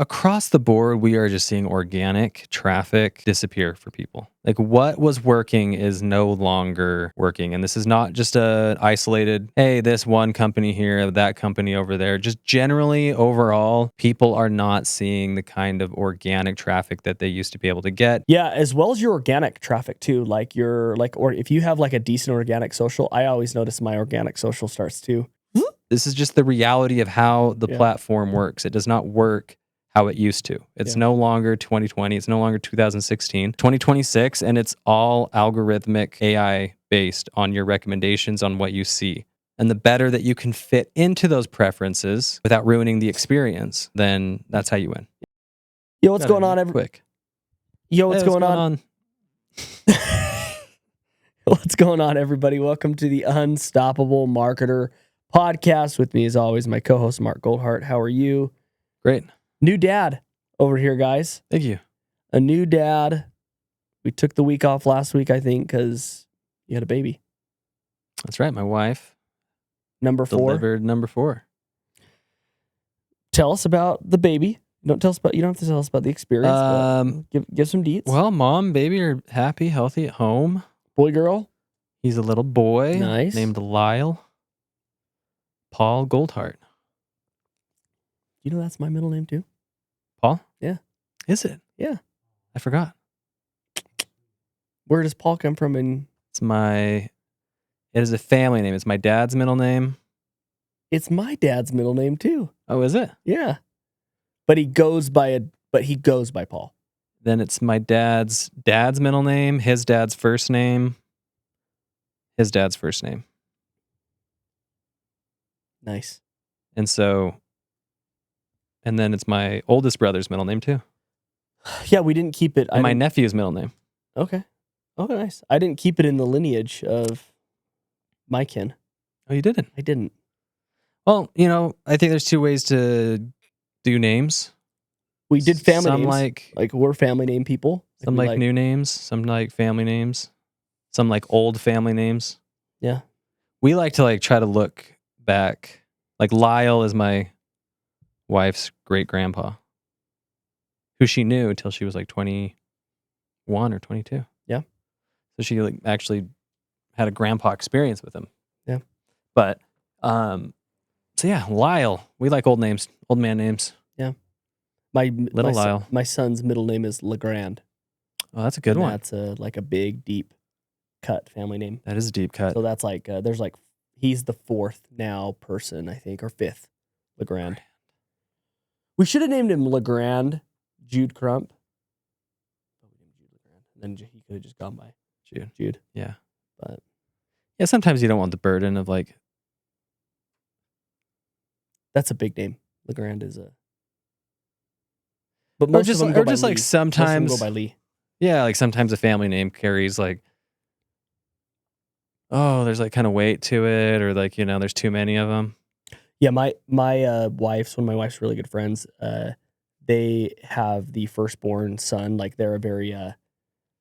across the board, we are just seeing organic traffic disappear for people. Like what was working is no longer working. And this is not just a isolated, hey, this one company here, that company over there. Just generally overall, people are not seeing the kind of organic traffic that they used to be able to get. Yeah, as well as your organic traffic too. Like or if you have like a decent organic social, I always notice my organic social starts to. This is just the reality of how the platform works. It does not work how it used to. It's no longer 2020. It's no longer 2016, 2026, and it's all algorithmic AI based on your recommendations on what you see. And the better that you can fit into those preferences without ruining the experience, then that's how you win. Yo, what's going on, quick? Yo, what's going on? What's going on, everybody? Welcome to the Unstoppable Marketer podcast. With me, as always, my co-host, Mark Goldhart. How are you? Great. New dad over here, guys. Thank you. A new dad. We took the week off last week, I think, because you had a baby. That's right. My wife. Number 4. Delivered number 4. Tell us about the baby. You don't have to tell us about the experience. But give some deets. Well, mom, baby are happy, healthy at home. Boy, girl. He's a little boy. Nice. Named Lyle. Paul Goldhart. You know that's my middle name too? Paul? Yeah. Is it? Yeah. I forgot. Where does Paul come from? It is a family name. It's my dad's middle name. It's my dad's middle name too. Oh, is it? Yeah. But he goes by Paul. Then it's my dad's middle name, his dad's first name, his dad's first name. Nice. And then it's my oldest brother's middle name too. Yeah, we didn't keep it. And my nephew's middle name. Okay. Oh, nice. I didn't keep it in the lineage of my kin. Oh, you didn't? I didn't. Well, I think there's 2 ways to do names. We did family some names. Like we're family name people. Some like new names. Some like family names. Some like old family names. Yeah. We like to try to look back. Like Lyle is my wife's great grandpa, who she knew until she was like 21 or 22. Yeah. So she actually had a grandpa experience with him. Yeah. But so yeah, Lyle. We like old names, old man names. Yeah. Lyle. My son's middle name is Legrand. Oh, that's a good one. That's a big, deep cut family name. That is a deep cut. So that's he's the 4th now person, I think, or 5th Legrand. We should have named him Legrand Jude Crump. And then he could have just gone by Jude. Yeah. But yeah, sometimes you don't want the burden of that's a big name. Legrand is a. But most or just, of them go or by just Lee. like sometimes Most of them go by Lee. Yeah, like sometimes a family name carries there's kind of weight to it, or there's too many of them. Yeah, my wife's one of my wife's really good friends. They have the firstborn son. Like they're a very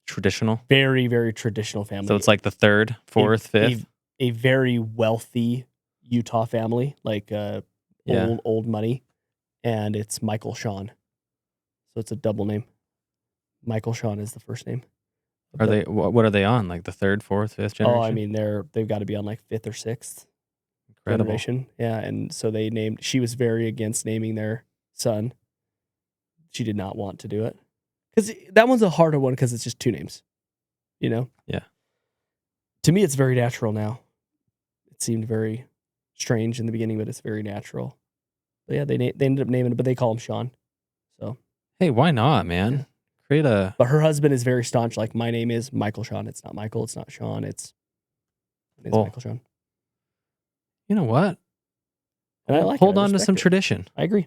traditional, very very traditional family. So it's like the 3rd, 4th, 5th. A very wealthy Utah family, old money, and it's Michael Sean. So it's a double name. Michael Sean is the first name. Are they? What are they on? Like the 3rd, 4th, 5th generation? Oh, I mean they've got to be on like 5th or 6th. Incredible. Generation. Yeah, and so she was very against naming their son. She did not want to do it. Because that one's a harder one because it's just 2 names. Yeah. To me, it's very natural now. It seemed very strange in the beginning, but it's very natural. But yeah, they ended up naming it, but they call him Sean. So hey, why not, man? But her husband is very staunch. Like, my name is Michael Sean. It's not Michael. It's not Sean. It's Michael Sean. You know what? And I like hold on to some tradition. I agree.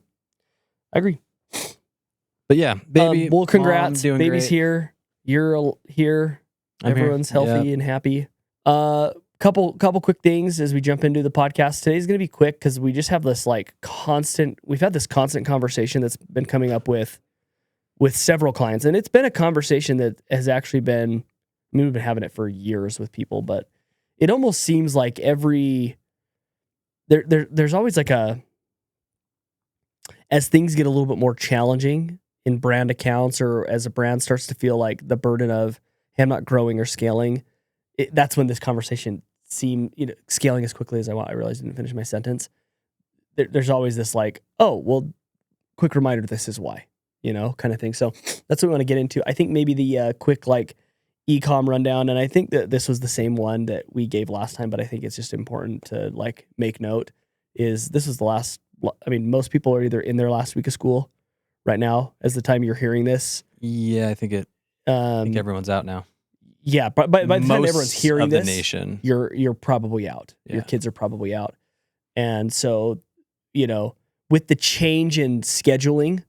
But yeah, baby. Well, congrats. Doing Baby's great. here. You're here. Everyone's healthy and happy. Couple quick things as we jump into the podcast. Today's going to be quick because we just have this we've had this constant conversation that's been coming up with several clients. And it's been a conversation that has actually been, we've been having it for years with people, but it almost seems like there's always as things get a little bit more challenging in brand accounts, or as a brand starts to feel like the burden of, hey, I'm not growing or scaling, that's when this conversation scaling as quickly as I want. I realized I didn't finish my sentence. There's always this like, oh, well, quick reminder, this is why, kind of thing. So that's what we want to get into. I think maybe the quick like e-com rundown, and I think that this was the same one that we gave last time, but I think it's just important to like make note, is this is the last, I mean, most people are either in their last week of school right now as the time you're hearing this. Yeah, I think I think everyone's out now. Yeah, but by the time everyone's hearing this, nation, you're probably out. Yeah. Your kids are probably out. And so, with the change in scheduling,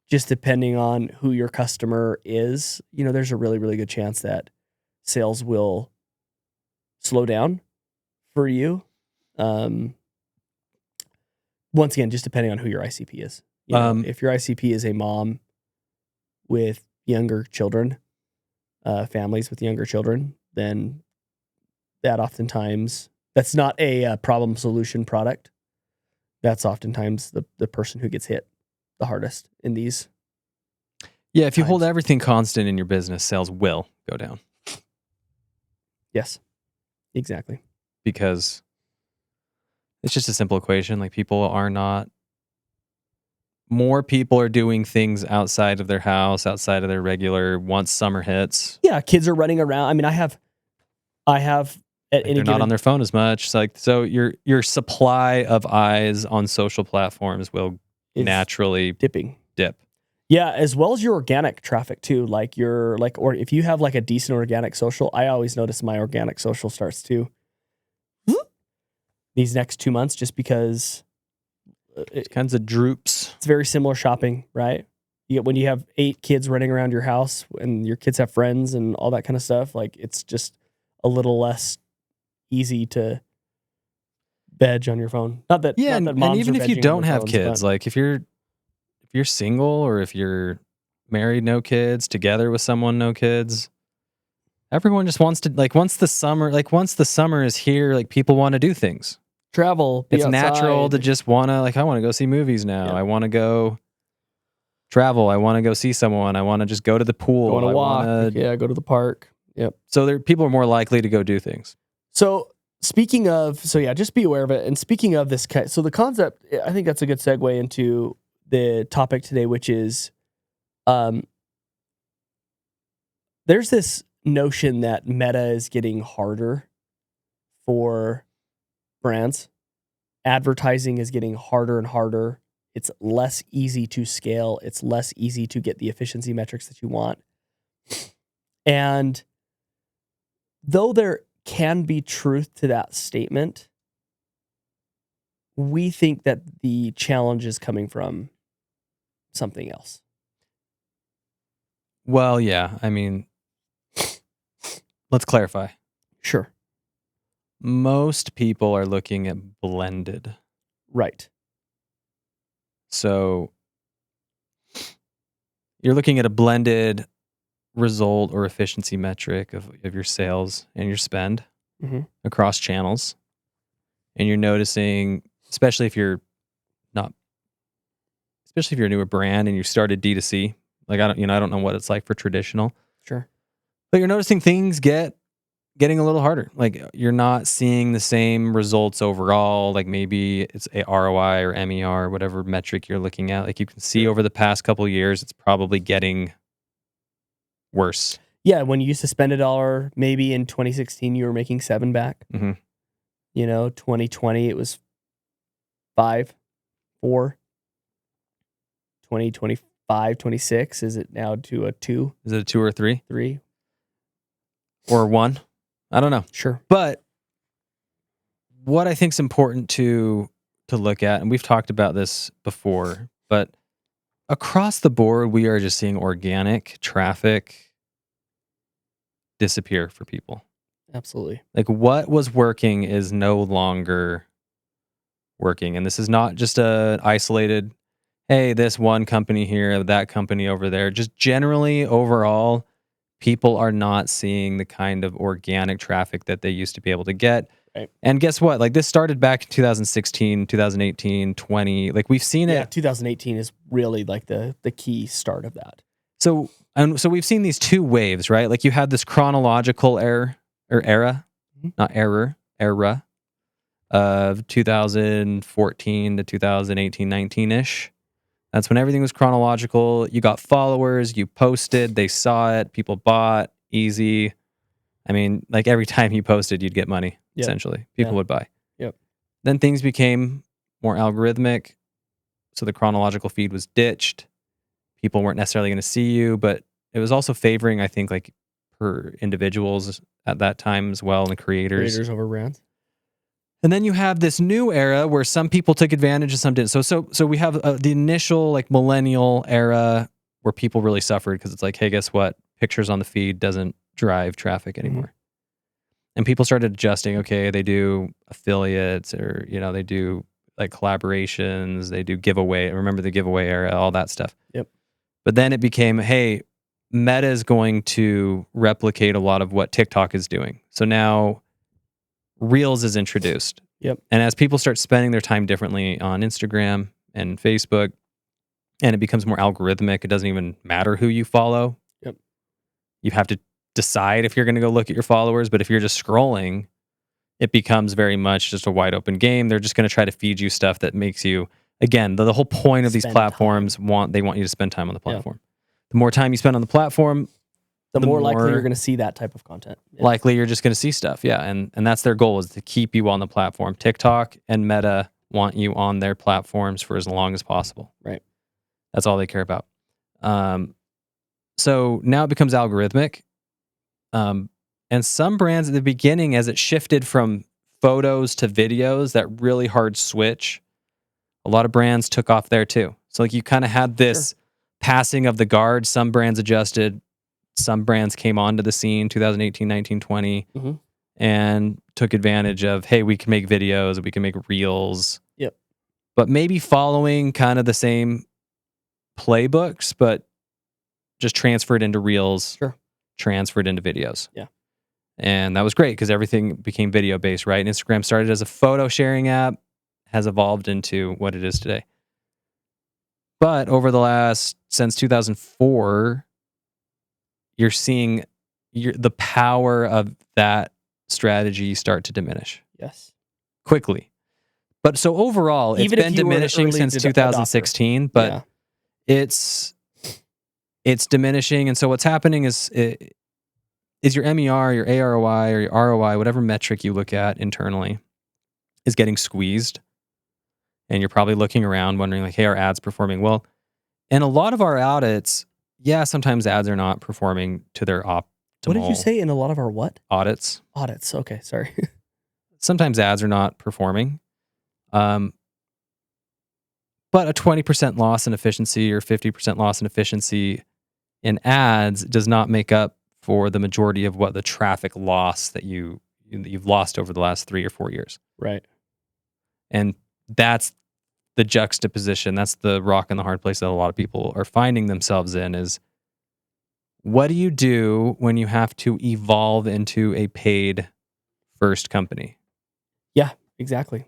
just depending on who your customer is, there's a really, really good chance that sales will slow down for you. Once again, just depending on who your ICP is. If your ICP is a mom with younger children, families with younger children, then that oftentimes, that's not a problem solution product. That's oftentimes the person who gets hit the hardest in these. Yeah, if you hold everything constant in your business, sales will go down. Yes, exactly. Because it's just a simple equation. Like more people are doing things outside of their house, outside of their regular, once summer hits. Yeah, kids are running around. I mean, I have they're not on their phone as much. So your supply of eyes on social platforms will naturally dip. Yeah, as well as your organic traffic too. Or if you have like a decent organic social, I always notice my organic social starts to these next 2 months, just because it kinds of droops. It's very similar shopping, right? When you have 8 kids running around your house and your kids have friends and all that kind of stuff, like it's just a little less easy to veg on your phone. Not that and even if you don't have kids, like if you're single, or if you're married, no kids, together with someone, no kids, everyone just wants to, like, once the summer is here, like, people want to do things. Travel. It's natural to just want to, like, I want to go see movies now. I want to go travel. I want to go see someone. I want to just go to the pool. I want to walk. Go to the park. Yep. So people are more likely to go do things. So speaking of, just be aware of it. And speaking of this, so the concept, I think that's a good segue into the topic today, which is, there's this notion that meta is getting harder for brands. Advertising is getting harder and harder. It's less easy to scale. It's less easy to get the efficiency metrics that you want. And though there can be truth to that statement, we think that the challenge is coming from something else. Well, yeah. I mean, let's clarify. Sure. Most people are looking at blended. Right. So you're looking at a blended result or efficiency metric of your sales and your spend across channels. And you're noticing, especially if you're a newer brand and you started D2C, like I don't know what it's like for traditional. Sure. But you're noticing things getting a little harder. Like you're not seeing the same results overall. Like maybe it's a ROI or MER, whatever metric you're looking at. Like you can see over the past couple of years, it's probably getting worse. Yeah, when you used to spend $1, maybe in 2016 you were making 7 back. 2020 it was 5, 4. 2025, 26, is it now to a 2? Is it a 2 or 3? 3. Or 1? I don't know. Sure. But what I think is important to look at, and we've talked about this before, but across the board, we are just seeing organic traffic disappear for people. Absolutely. Like what was working is no longer working. And this is not just a isolated, hey, this one company here, that company over there. Just generally overall, people are not seeing the kind of organic traffic that they used to be able to get. Right. And guess what? Like this started back in 2016, 2018, 20. Like we've seen it. 2018 is really like the key start of that. So we've seen these two waves, right? Like you had this chronological era, not error, era of 2014 to 2018, 19-ish. That's when everything was chronological. You got followers, you posted, they saw it, people bought, easy. I mean, like every time you posted, you'd get money, essentially. People would buy. Yep. Then things became more algorithmic. So the chronological feed was ditched. People weren't necessarily going to see you, but it was also favoring, I think, like per individuals at that time as well, and the creators. Creators over brands. And then you have this new era where some people took advantage and some didn't. So we have the initial like millennial era where people really suffered because it's like, hey, guess what? Pictures on the feed doesn't drive traffic anymore. And people started adjusting. Okay, they do affiliates, or they do like collaborations, they do giveaway. Remember the giveaway era, all that stuff. Yep. But then it became, hey, Meta is going to replicate a lot of what TikTok is doing. So now Reels is introduced. Yep. And as people start spending their time differently on Instagram and Facebook, and it becomes more algorithmic, it doesn't even matter who you follow. Yep. You have to decide if you're going to go look at your followers, but if you're just scrolling, it becomes very much just a wide open game. They're just going to try to feed you stuff that makes you, again, the whole point of these platforms, they want you to spend time on the platform. The more time you spend on the platform, the more likely you're going to see that type of content. Likely you're just going to see stuff. Yeah. And that's their goal, is to keep you on the platform. TikTok and Meta want you on their platforms for as long as possible. Right. That's all they care about. So now it becomes algorithmic. And some brands at the beginning, as it shifted from photos to videos, that really hard switch, a lot of brands took off there too. So like you kind of had this passing of the guard. Some brands adjusted. Some brands came onto the scene 2018, 19, 20 and took advantage of, hey, we can make videos, we can make reels. Yep. But maybe following kind of the same playbooks, but just transferred into reels, transferred into videos. Yeah. And that was great because everything became video based, right? And Instagram started as a photo sharing app, has evolved into what it is today. But over since 2004, you're seeing the power of that strategy start to diminish. Yes. Quickly. But so overall, it's been diminishing since 2016, but it's diminishing. And so what's happening is your MER, your AROI, or your ROI, whatever metric you look at internally, is getting squeezed. And you're probably looking around wondering like, hey, are ads performing? Well, in a lot of our audits, sometimes ads are not performing to their optimal. What did you say? In a lot of our what? Audits. Audits. Okay, sorry. Sometimes ads are not performing. But a 20% loss in efficiency or 50% loss in efficiency in ads does not make up for the majority of what the traffic loss that you've lost over the last 3 or 4 years. Right. And that's the juxtaposition. That's the rock and the hard place that a lot of people are finding themselves in, is what do you do when you have to evolve into a paid first company? Yeah, exactly.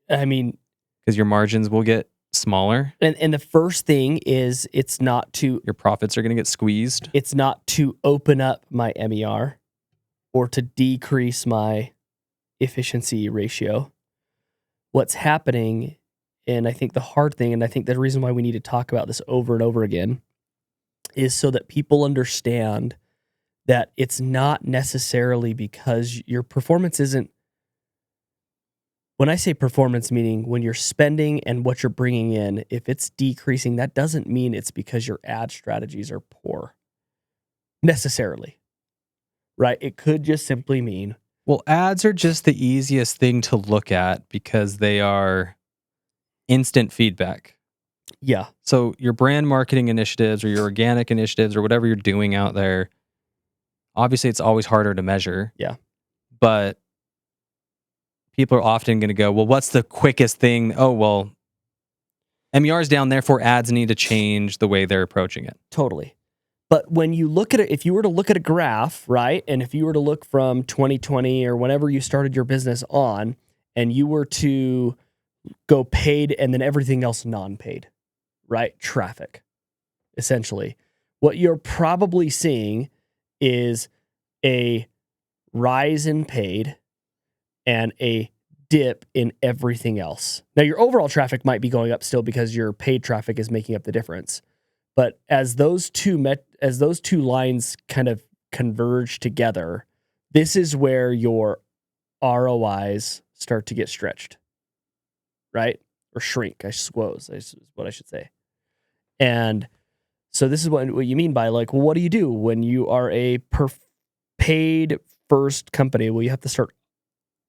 I mean, because your margins will get smaller. And the first thing is, it's not to... Your profits are going to get squeezed. It's not to open up my MER or to decrease my efficiency ratio. What's happening, and I think the hard thing, and I think the reason why we need to talk about this over and over again, is so that people understand that it's not necessarily because your performance isn't... When I say performance, meaning when you're spending and what you're bringing in, if it's decreasing, that doesn't mean it's because your ad strategies are poor, necessarily, right? It could just simply mean... Well, ads are just the easiest thing to look at because they are instant feedback. Yeah. So your brand marketing initiatives or your organic initiatives or whatever you're doing out there, obviously it's always harder to measure. Yeah. But people are often going to go, well, what's the quickest thing? Oh, well, MER is down, therefore ads need to change the way they're approaching it. Totally. But when you look at it, if you were to look at a graph, right, and if you were to look from 2020 or whenever you started your business on, and you were to go paid and then everything else non-paid, right? Traffic, essentially. What you're probably seeing is a rise in paid and a dip in everything else. Now, your overall traffic might be going up still because your paid traffic is making up the difference. But as those two lines kind of converge together, this is where your ROIs start to get stretched, right? Or shrink, I suppose, is what I should say. And so this is what you mean by like, well, what do you do when you are a paid first company? Well, you have to start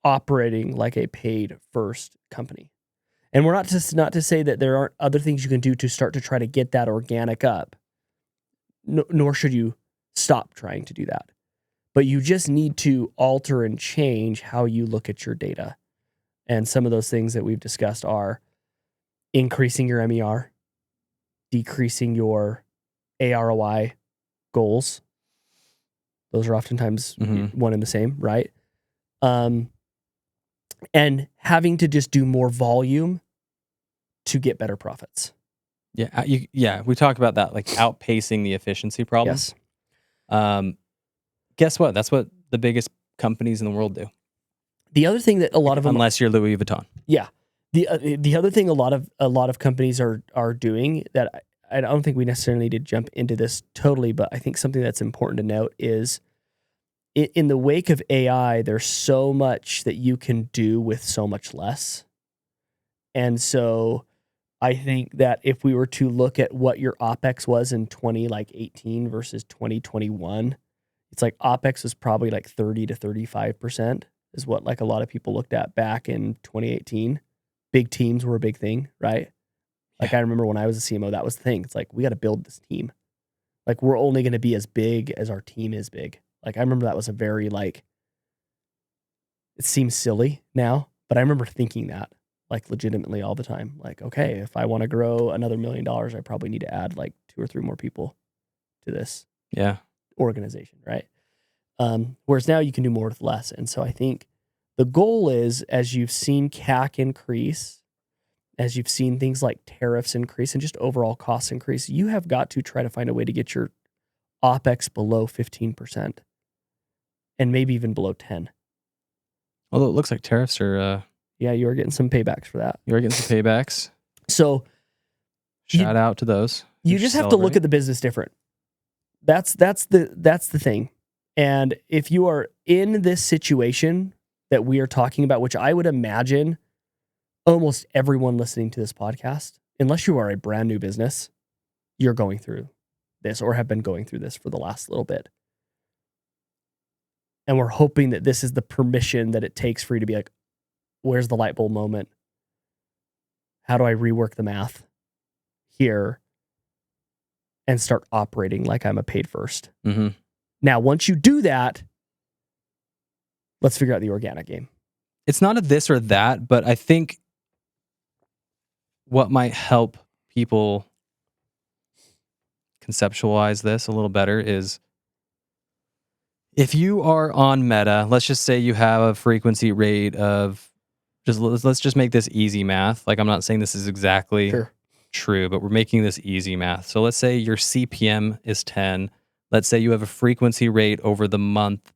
operating like a paid first company. And we're not to say that there aren't other things you can do to start to try to get that organic up. Nor should you stop trying to do that. But you just need to alter and change how you look at your data. And some of those things that we've discussed are increasing your MER, decreasing your AROI goals. Those are oftentimes one and the same, right? And having to just do more volume to get better profits. Yeah, we talk about that, like outpacing the efficiency problem. Yes. Guess what? That's what the biggest companies in the world do. The other thing that a lot of them, unless you're Louis Vuitton. Yeah. The other thing a lot of companies are doing that I don't think we necessarily need to jump into this totally, but I think something that's important to note is in the wake of AI, there's so much that you can do with so much less. And so I think that if we were to look at what your OpEx was in 2018 versus 2021, it's like OpEx was probably like 30 to 35% is what like a lot of people looked at back in 2018. Big teams were a big thing, right? Like I remember when I was a CMO, that was the thing. It's like, we got to build this team. Like we're only going to be as big as our team is big. Like I remember that was a very like, it seems silly now, but I remember thinking that like legitimately all the time. Like, okay, if I want to grow another $1 million, I probably need to add like 2 or 3 more people to this organization, right? Whereas now you can do more with less. And so I think the goal is, as you've seen CAC increase, as you've seen things like tariffs increase and just overall costs increase, you have got to try to find a way to get your OpEx below 15% and maybe even below 10. Although it looks like tariffs are... yeah, you are getting some paybacks for that. You are getting some paybacks. So shout out to those. You just have to look at the business different. That's the thing. And if you are in this situation that we are talking about, which I would imagine almost everyone listening to this podcast, unless you are a brand new business, you're going through this or have been going through this for the last little bit. And we're hoping that this is the permission that it takes for you to be like, where's the light bulb moment? How do I rework the math here and start operating like I'm a paid first? Mm-hmm. Now, once you do that, let's figure out the organic game. It's not a this or that, but I think what might help people conceptualize this a little better is if you are on Meta, let's just say you have a frequency rate of let's just make this easy math. Like I'm not saying this is exactly true, but we're making this easy math. So let's say your CPM is 10. Let's say you have a frequency rate over the month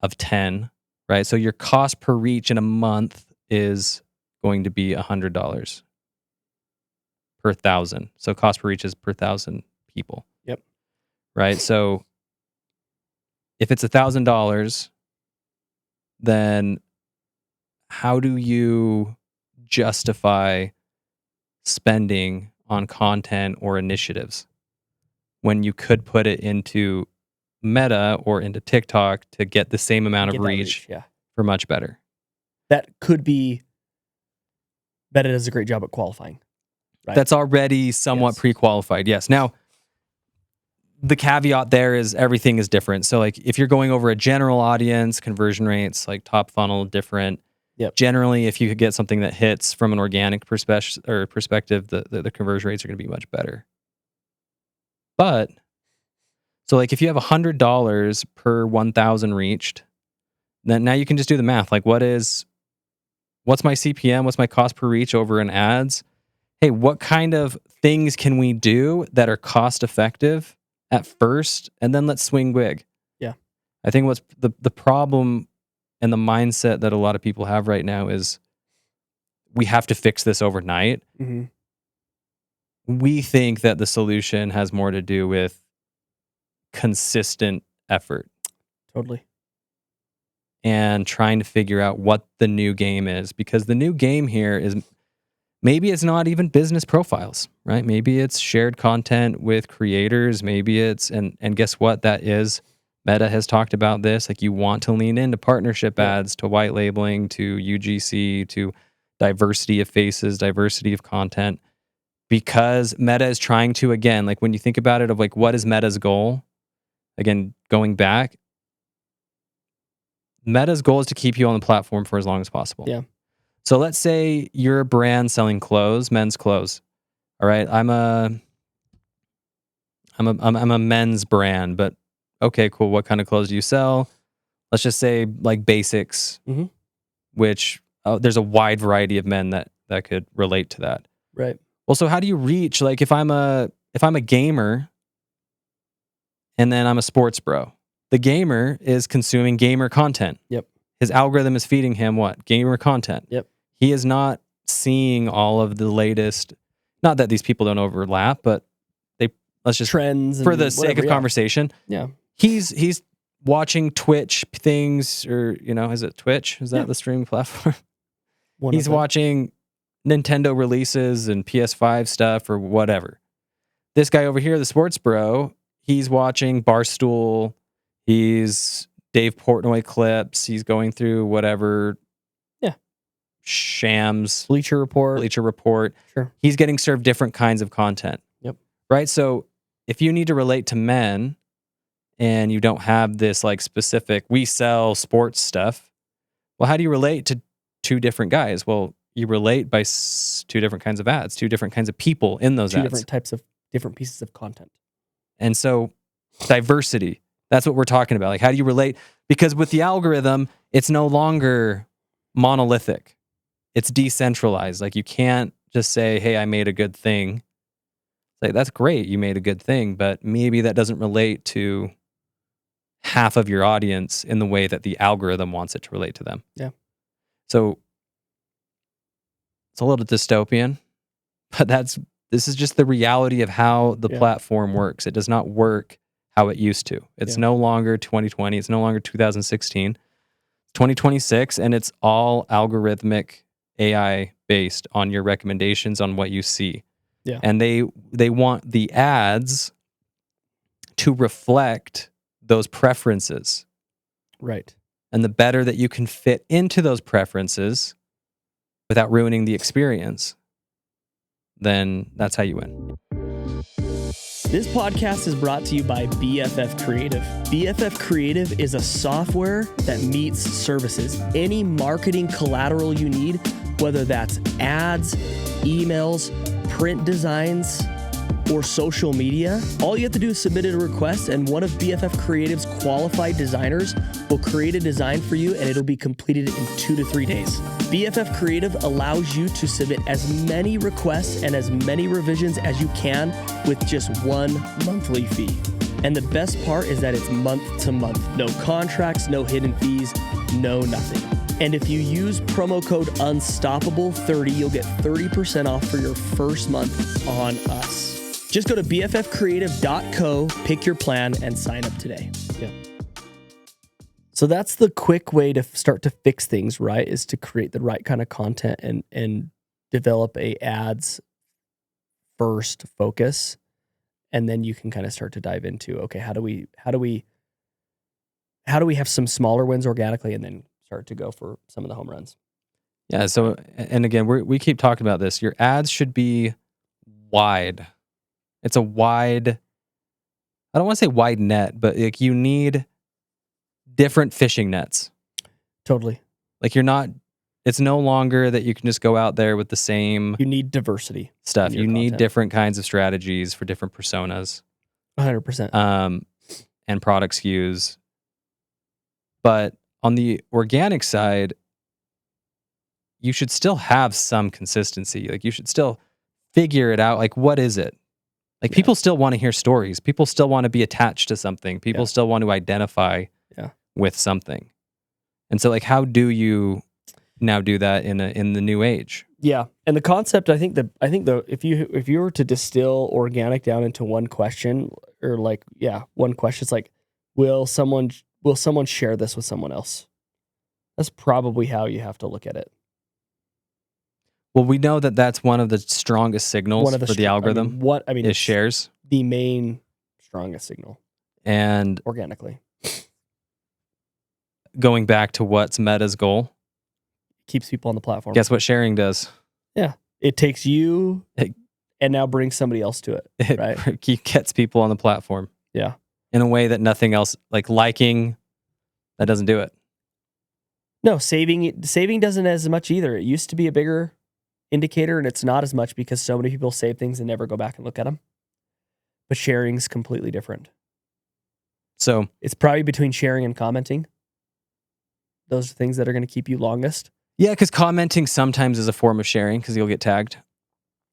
of 10, right? So your cost per reach in a month is going to be $100 per 1,000. So cost per reach is per 1,000 people. Yep. Right? So if it's $1,000, then how do you justify spending on content or initiatives when you could put it into Meta or into TikTok to get the same amount of reach for much better? That could be Meta does a great job at qualifying. Right? That's already somewhat pre-qualified. Yes. Now, the caveat there is everything is different. So like if you're going over a general audience, conversion rates, like top funnel, different. Yep. Generally, if you could get something that hits from an organic perspective, the conversion rates are going to be much better. But So like if you have $100 per 1,000 reached, then now you can just do the math. Like what's my CPM? What's my cost per reach over in ads? Hey, what kind of things can we do that are cost effective at first? And then let's swing big. Yeah. I think what's the problem and the mindset that a lot of people have right now is we have to fix this overnight. Mm-hmm. We think that the solution has more to do with consistent effort. Totally. And trying to figure out what the new game is, because the new game here is maybe it's not even business profiles, right? Maybe it's shared content with creators. Maybe it's, and guess what that is? Meta has talked about this. Like you want to lean into partnership ads, to white labeling, to UGC, to diversity of faces, diversity of content, because Meta is trying to, again, like when you think about it of like, what is Meta's goal? Again, going back, Meta's goal is to keep you on the platform for as long as possible. Yeah. So let's say you're a brand selling clothes, men's clothes. All right, I'm a men's brand, but okay, cool. What kind of clothes do you sell? Let's just say like basics, which there's a wide variety of men that could relate to that. Right. Well, so how do you reach? Like if I'm a gamer, and then I'm a sports bro. The gamer is consuming gamer content. Yep. His algorithm is feeding him what? Gamer content. Yep. He is not seeing all of the latest, not that these people don't overlap, but let's just trends for the sake of conversation. Yeah. He's watching Twitch things, or is it Twitch? Is that the streaming platform? He's watching Nintendo releases and PS5 stuff or whatever. This guy over here, the sports bro, he's watching Barstool. He's Dave Portnoy clips. He's going through whatever. Yeah. Shams. Bleacher Report. Sure. He's getting served different kinds of content. Yep. Right? So if you need to relate to men and you don't have this like specific, we sell sports stuff. Well, how do you relate to two different guys? Well, you relate by two different kinds of ads, two different kinds of people in those ads. Two different types of different pieces of content. And so diversity, that's what we're talking about. Like, how do you relate? Because with the algorithm, it's no longer monolithic. It's decentralized. Like you can't just say, hey, I made a good thing. Like, that's great. You made a good thing, but maybe that doesn't relate to half of your audience in the way that the algorithm wants it to relate to them. Yeah. So it's a little dystopian, but this is just the reality of how the platform works. It does not work how it used to. It's no longer 2020. It's no longer 2016. It's 2026, and it's all algorithmic AI based on your recommendations on what you see. Yeah. And they want the ads to reflect those preferences. Right. And the better that you can fit into those preferences without ruining the experience, then that's how you win. This podcast is brought to you by BFF Creative. BFF Creative is a software that meets services. Any marketing collateral you need, whether that's ads, emails, print designs, or social media, all you have to do is submit a request, and one of BFF Creative's qualified designers will create a design for you, and it'll be completed in 2 to 3 days. BFF Creative allows you to submit as many requests and as many revisions as you can with just one monthly fee. And the best part is that it's month to month. No contracts, no hidden fees, no nothing. And if you use promo code UNSTOPPABLE30, you'll get 30% off for your first month on us. Just go to bffcreative.co, pick your plan, and sign up today. Yeah. So that's the quick way to start to fix things, right? Is to create the right kind of content and develop a ads first focus. And then you can kind of start to dive into, okay, how do we have some smaller wins organically and then start to go for some of the home runs? Yeah. So, and again, we keep talking about this. Your ads should be wide. It's a wide, I don't want to say wide net, but like you need different fishing nets. Totally. Like it's no longer that you can just go out there with the same. You need diversity stuff. You need different kinds of strategies for different personas. 100%. and product SKUs. But on the organic side, you should still have some consistency. Like, you should still figure it out. Like, what is it? Like, people still want to hear stories. People still want to be attached to something. People still want to identify with something. And so, like, how do you now do that in the new age? Yeah, and the concept, I think if you were to distill organic down into one question, or one question, it's like, will someone share this with someone else? That's probably how you have to look at it. Well, we know that that's one of the strongest signals for the algorithm. Is shares the main strongest signal, and organically. Going back to what's Meta's goal, keeps people on the platform. Guess what sharing does? Yeah, it takes you and now brings somebody else to it. Right, gets people on the platform. Yeah, in a way that nothing else, like liking, that doesn't do it. No, saving doesn't as much either. It used to be a bigger indicator, and it's not as much because so many people save things and never go back and look at them. But sharing's completely different. So it's probably between sharing and commenting. Those are things that are going to keep you longest. Yeah, because commenting sometimes is a form of sharing because you'll get tagged.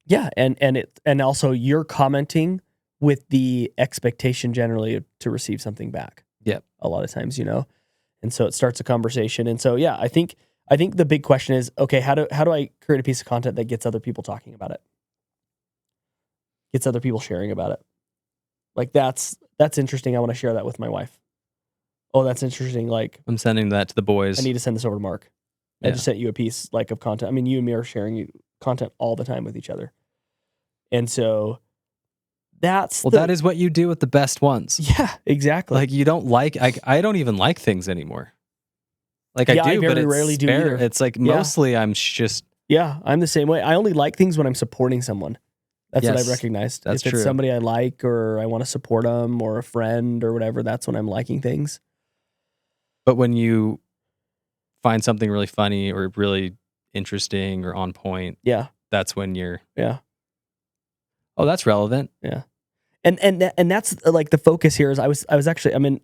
Yeah, and also you're commenting with the expectation generally to receive something back. Yep. A lot of times, and so it starts a conversation. And so I think the big question is, okay, how do I create a piece of content that gets other people talking about it? Gets other people sharing about it. Like that's interesting. I want to share that with my wife. Oh, that's interesting. Like, I'm sending that to the boys. I need to send this over to Mark. I just sent you a piece of content. I mean, you and me are sharing content all the time with each other. And so that is what you do with the best ones. Yeah, exactly. Like, you don't I don't even like things anymore. Like, I do, but rarely do either. It's like mostly I'm just... Yeah, I'm the same way. I only like things when I'm supporting someone. That's what I've recognized. That's if it's somebody I like, or I want to support them, or a friend or whatever, that's when I'm liking things. But when you find something really funny or really interesting or on point, that's when you're... Oh, that's relevant. Yeah. And that's like the focus here is I was actually, I mean,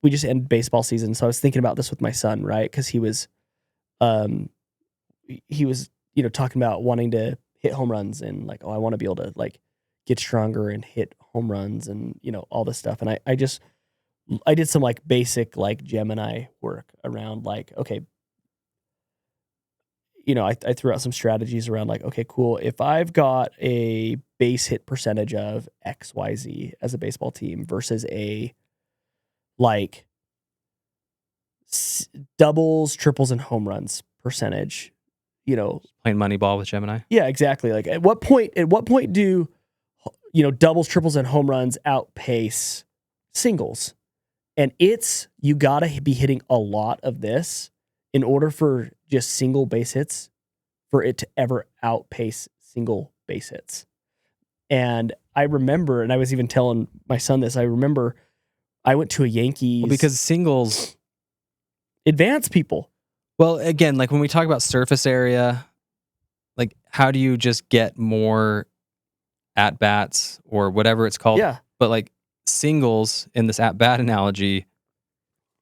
we just ended baseball season, so I was thinking about this with my son, right? Because he was talking about wanting to hit home runs and like, oh, I want to be able to like get stronger and hit home runs and all this stuff. And I did some like basic like Gemini work around like, okay, I threw out some strategies around like, okay, cool. If I've got a base hit percentage of XYZ as a baseball team versus a like doubles, triples, and home runs percentage, playing Moneyball with Gemini. Yeah, exactly. Like at what point do doubles, triples, and home runs outpace singles? And you gotta be hitting a lot of this in order for just single base hits for it to ever outpace single base hits. And I remember, and I was even telling my son this, I remember I went to a Yankees... Well, because singles... advance people. Well, again, like when we talk about surface area, like how do you just get more at-bats or whatever it's called? Yeah. But like singles in this at-bat analogy,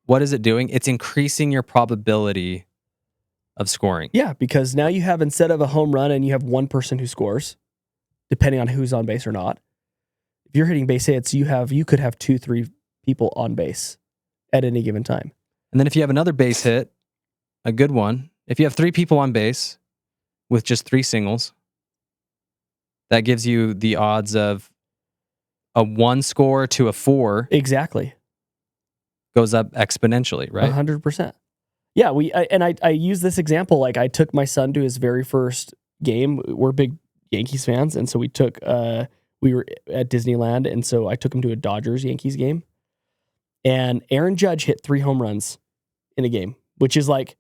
what is it doing? It's increasing your probability of scoring. Yeah, because now you have, instead of a home run and you have one person who scores, depending on who's on base or not, if you're hitting base hits, you could have 2-3 people on base at any given time. And then if you have another base hit, a good one, if you have 3 people on base with just 3 singles, that gives you the odds of a 1 score to a 4. Exactly. Goes up exponentially, right? 100%. Yeah, I use this example. Like I took my son to his very first game. We're big Yankees fans, and so we were at Disneyland, and so I took him to a Dodgers-Yankees game. And Aaron Judge hit 3 home runs in a game, which is like,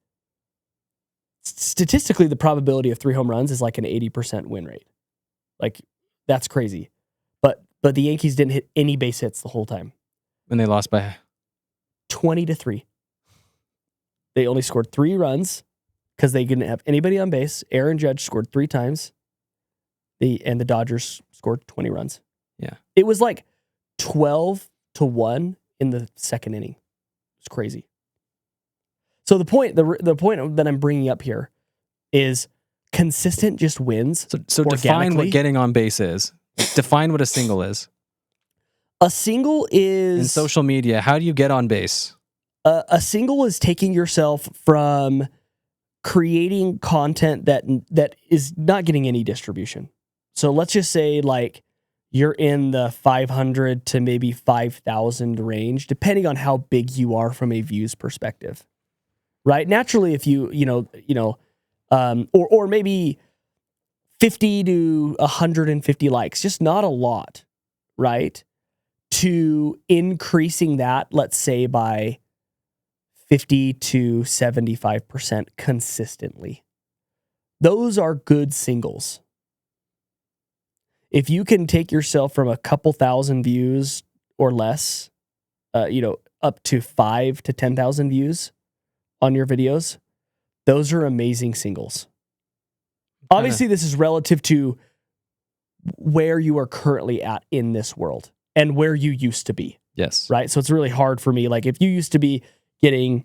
statistically, the probability of 3 home runs is like an 80% win rate. Like, that's crazy. But the Yankees didn't hit any base hits the whole time. And they lost by 20-3. They only scored 3 runs because they didn't have anybody on base. Aaron Judge scored 3 times. And the Dodgers scored 20 runs. Yeah. It was like 12-1 in the second inning. It's crazy. So the point that I'm bringing up here is consistent just wins. So define what getting on base is. Define what a single is. A single is... In social media, how do you get on base? A single is taking yourself from creating content that is not getting any distribution. So let's just say like you're in the 500 to maybe 5,000 range, depending on how big you are from a views perspective, right? Naturally, if or maybe 50 to 150 likes, just not a lot, right? To increasing that, let's say by 50 to 75% consistently. Those are good singles. If you can take yourself from a couple thousand views or less, up to 5 to 10,000 views on your videos, those are amazing singles. Obviously, this is relative to where you are currently at in this world and where you used to be. Yes. Right? So it's really hard for me. Like if you used to be getting,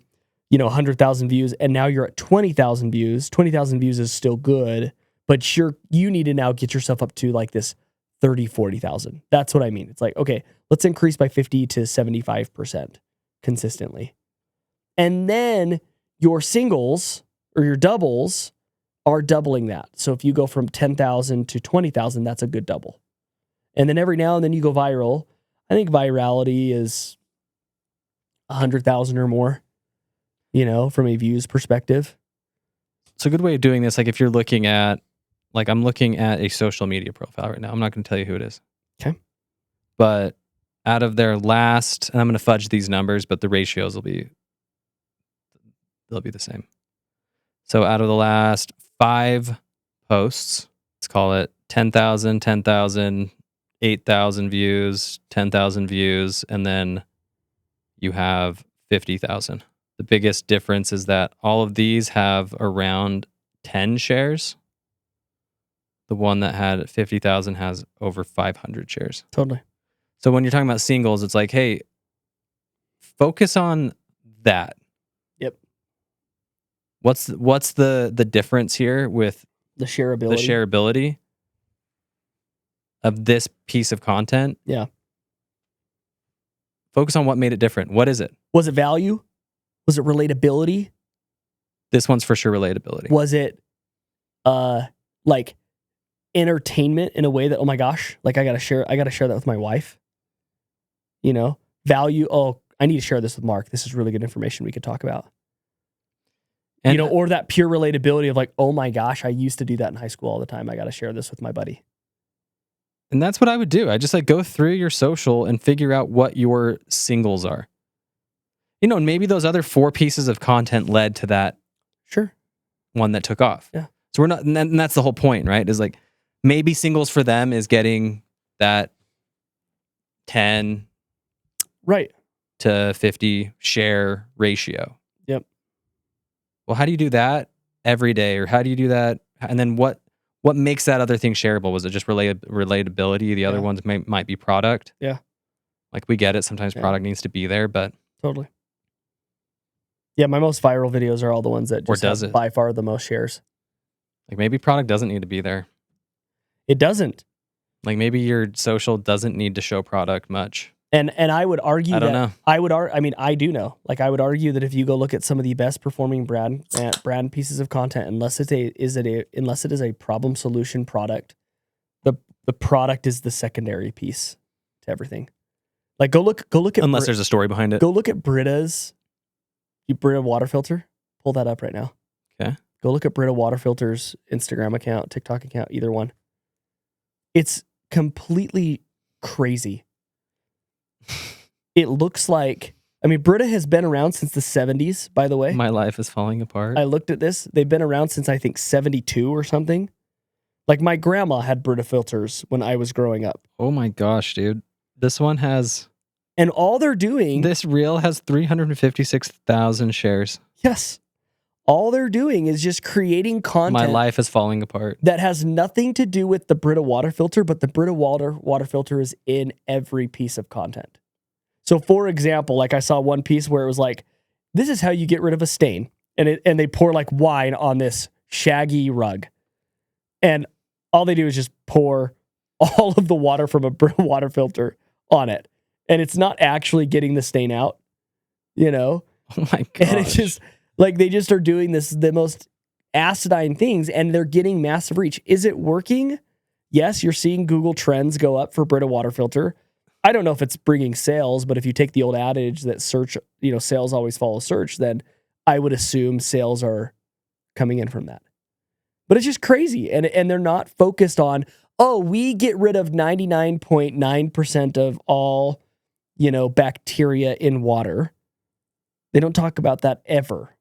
100,000 views and now you're at 20,000 views, 20,000 views is still good, but you need to now get yourself up to like this 30, 40,000. That's what I mean. It's like, okay, let's increase by 50 to 75% consistently. And then your singles or your doubles are doubling that. So if you go from 10,000 to 20,000, that's a good double. And then every now and then you go viral. I think virality is 100,000 or more, from a views perspective. It's a good way of doing this. Like if you're looking at, like I'm looking at a social media profile right now. I'm not going to tell you who it is. Okay. But out of their last, and I'm going to fudge these numbers, but the ratios they'll be the same. So out of the last 5 posts, let's call it 10,000, 10,000, 8,000 views, 10,000 views, and then you have 50,000. The biggest difference is that all of these have around 10 shares. The one that had 50,000 has over 500 shares. Totally. So when you're talking about singles, it's like, hey, focus on that. Yep. What's the difference here with the shareability of this piece of content? Yeah. Focus on what made it different. What is it? Was it value? Was it relatability? This one's for sure relatability. Was it like entertainment in a way that, oh my gosh, like I gotta share that with my wife? Value, oh, I need to share this with Mark. This is really good information we could talk about. And, or that pure relatability of like, oh my gosh, I used to do that in high school all the time. I gotta share this with my buddy. And that's what I would do. I just like go through your social and figure out what your singles are. And maybe those other 4 pieces of content led to that one that took off. Yeah. So we're not, and that's the whole point, right? Is like maybe singles for them is getting that 10 to 50 share ratio. Yep. Well, how do you do that every day? Or how do you do that? And then what makes that other thing shareable? Was it just relatability? The other ones might be product. Yeah. Like we get it. Sometimes product needs to be there, but totally. Yeah, my most viral videos are all the ones that just have by far the most shares. Like maybe product doesn't need to be there. It doesn't. Like maybe your social doesn't need to show product much. And I would argue I don't know. I do know. Like I would argue that if you go look at some of the best performing brand pieces of content, unless it is a problem solution product, the product is the secondary piece to everything. Like go look at unless there's a story behind it. Go look at Brita's Brita water filter. Pull that up right now. Okay. Go look at Brita water filter's Instagram account, TikTok account, either one. It's completely crazy. It looks like, Brita has been around since the 70s, by the way. My life is falling apart. I looked at this. They've been around since I think 72 or something. Like my grandma had Brita filters when I was growing up. Oh my gosh, dude. This one has... And all they're doing... This reel has 356,000 shares. Yes. All they're doing is just creating content. My life is falling apart. That has nothing to do with the Brita water filter, but the Brita water filter is in every piece of content. So for example, like I saw one piece where it was like, this is how you get rid of a stain. And they pour like wine on this shaggy rug. And all they do is just pour all of the water from a water filter on it. And it's not actually getting the stain out, you know? Oh my gosh. And it's just like they just are doing the most acidine things and they're getting massive reach. Is it working? Yes, you're seeing Google Trends go up for Brita water filter. I don't know if it's bringing sales, but if you take the old adage that search, sales always follow search, then I would assume sales are coming in from that. But it's just crazy. And they're not focused on, we get rid of 99.9% of all, bacteria in water. They don't talk about that ever.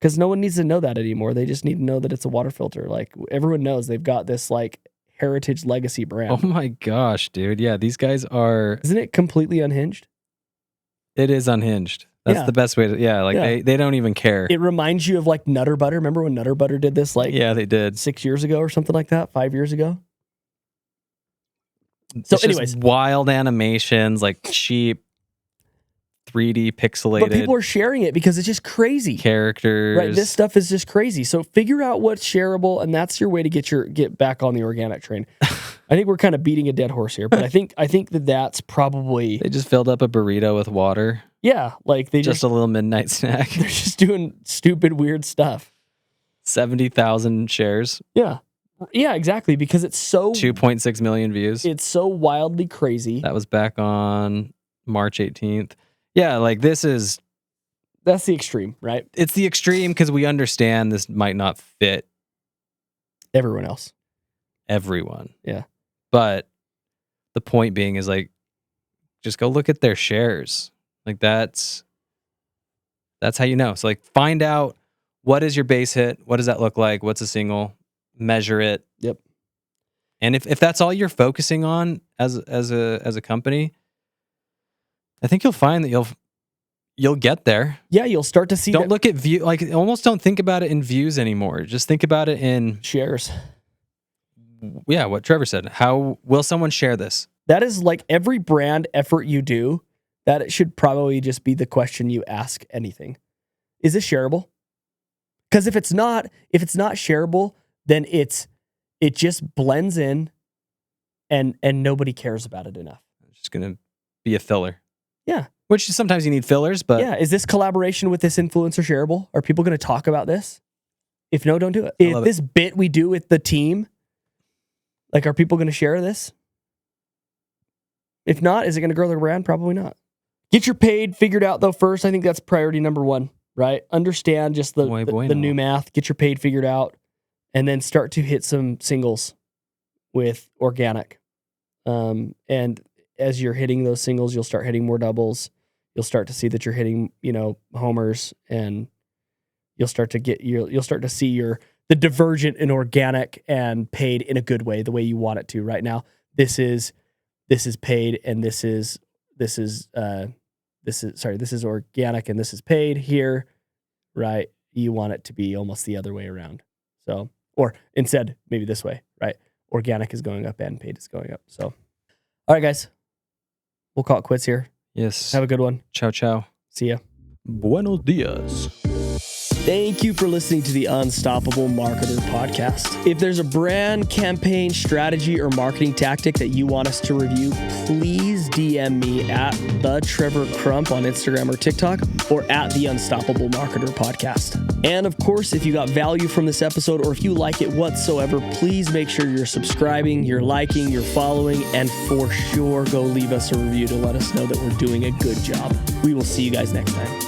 Because no one needs to know that anymore. They just need to know that it's a water filter. Like everyone knows they've got this like heritage legacy brand. Oh my gosh, dude. Yeah, these guys are... Isn't it completely unhinged? It is unhinged. That's the best way to... They don't even care. It reminds you of like Nutter Butter. Remember when Nutter Butter did this? Like, yeah, they did. 6 years ago or something like that? 5 years ago? So anyways. Just wild animations, like cheap, 3D pixelated. But people are sharing it because it's just crazy. Characters. Right, this stuff is just crazy. So figure out what's shareable, and that's your way to get back on the organic train. I think we're kind of beating a dead horse here, but I think that's probably... They just filled up a burrito with water. Yeah, like they just a little midnight snack. They're just doing stupid, weird stuff. 70,000 shares. Yeah. Yeah, exactly, because it's so... 2.6 million views. It's so wildly crazy. That was back on March 18th. Yeah, like this is... That's the extreme, right? It's the extreme because we understand this might not fit... everyone else. Everyone. Yeah. But the point being is like, just go look at their shares. Like that's how you know. So like find out what is your base hit? What does that look like? What's a single? Measure it. Yep. And if that's all you're focusing on as a company, I think you'll find that you'll get there. Yeah, you'll start to see. Don't look at view, like almost don't think about it in views anymore. Just think about it in shares. Yeah, what Trevor said. How will someone share this? That is like every brand effort you do, that it should probably just be the question you ask anything. Is this shareable? Because if it's not shareable, then it just blends in and nobody cares about it enough. It's just gonna be a filler. Yeah. Which sometimes you need fillers, but yeah, is this collaboration with this influencer shareable? Are people gonna talk about this? If no, don't do it. If this bit we do with the team, like, are people going to share this? If not, is it going to grow their brand? Probably not. Get your paid figured out, though, first. I think that's priority number one, right? Understand just the new math. Get your paid figured out. And then start to hit some singles with organic. And as you're hitting those singles, you'll start hitting more doubles. You'll start to see that you're hitting, homers. And you'll start to see the divergent in organic and paid in a good way, the way you want it to. Right now, this is paid and this is organic and this is paid here, right? You want it to be almost the other way around. So, or instead, maybe this way, right? Organic is going up and paid is going up. So, all right, guys, we'll call it quits here. Yes. Have a good one. Ciao, ciao. See ya. Buenos dias. Thank you for listening to the Unstoppable Marketer podcast. If there's a brand, campaign, strategy, or marketing tactic that you want us to review, please DM me at the Trevor Crump on Instagram or TikTok, or at the Unstoppable Marketer podcast. And of course, if you got value from this episode, or if you like it whatsoever, please make sure you're subscribing, you're liking, you're following, and for sure, go leave us a review to let us know that we're doing a good job. We will see you guys next time.